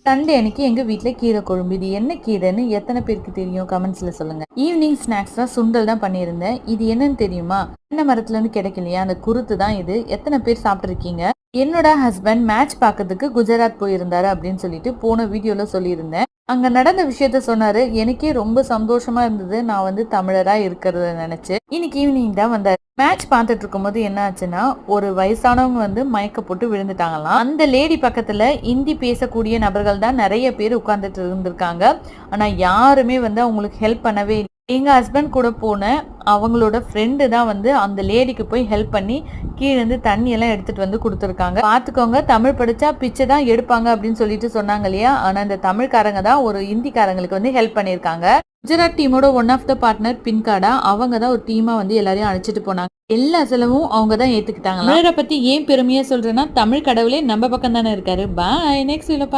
Sunday அன்னைக்கு எங்க வீட்ல கீரை குழம்பு. இது என்ன கீரைன்னு எத்தனை பேருக்கு தெரியும்? கமெண்ட்ஸ்ல சொல்லுங்க. ஈவினிங் ஸ்நாக்ஸா சுண்டல் தான் பண்ணியிருந்தேன். இது என்னன்னு தெரியுமா? தென்னை மரத்துல இருந்து கிடைக்கலையா அந்த குருத்து தான் இது. எத்தனை பேர் சாப்பிட்டுருக்கீங்க? என்னோட ஹஸ்பண்ட் மேட்ச் பார்க்கறதுக்கு குஜராத் போயிருந்தாரு அப்படின்னு சொல்லிட்டு போன வீடியோல சொல்லியிருந்தேன். அங்க நடந்த விஷயத்த சொன்னாரு. எனக்கே ரொம்ப சந்தோஷமா இருந்தது. நான் வந்து தமிழரா இருக்கிறத நினைச்சு. இன்னைக்கு ஈவினிங் தான் வந்தாரு. மேட்ச் பார்த்துட்டு இருக்கும்போது என்ன ஆச்சுன்னா, ஒரு வயசானவங்க வந்து மயக்க போட்டு விழுந்துட்டாங்களாம். அந்த லேடி பக்கத்துல இந்தி பேசக்கூடிய நபர்கள் தான் நிறைய பேர் உட்கார்ந்துட்டு இருந்திருக்காங்க. ஆனா யாருமே வந்து அவங்களுக்கு ஹெல்ப் பண்ணவே இல்லை. எங்க ஹஸ்பண்ட் கூட போன அவங்களோட ஃப்ரெண்டு தான் வந்து அந்த லேடிக்கு போய் ஹெல்ப் பண்ணி கீழே இருந்து தண்ணி எல்லாம் எடுத்துட்டு வந்து கொடுத்துருக்காங்க. பாத்துக்கோங்க, தமிழ் படிச்சா பிச்சை தான் எடுப்பாங்க அப்படின்னு சொல்லிட்டு சொன்னாங்க இல்லையா? ஆனா இந்த தமிழ்காரங்க தான் ஒரு இந்திக்காரங்களுக்கு வந்து ஹெல்ப் பண்ணியிருக்காங்க. குஜராத் டீமோட ஒன் ஆஃப் த பார்ட்னர் பின்காடா, அவங்க தான் ஒரு டீமா வந்து எல்லாரையும் அழைச்சிட்டு போனாங்க. எல்லா செலவும் அவங்க தான் ஏத்துக்கிட்டாங்க. தமிழரை பத்தி ஏன் பெருமையா சொல்றேன்னா, தமிழ் கடவுளே நம்ம பக்கம் தானே இருக்காரு. பாய், நெக்ஸ்ட்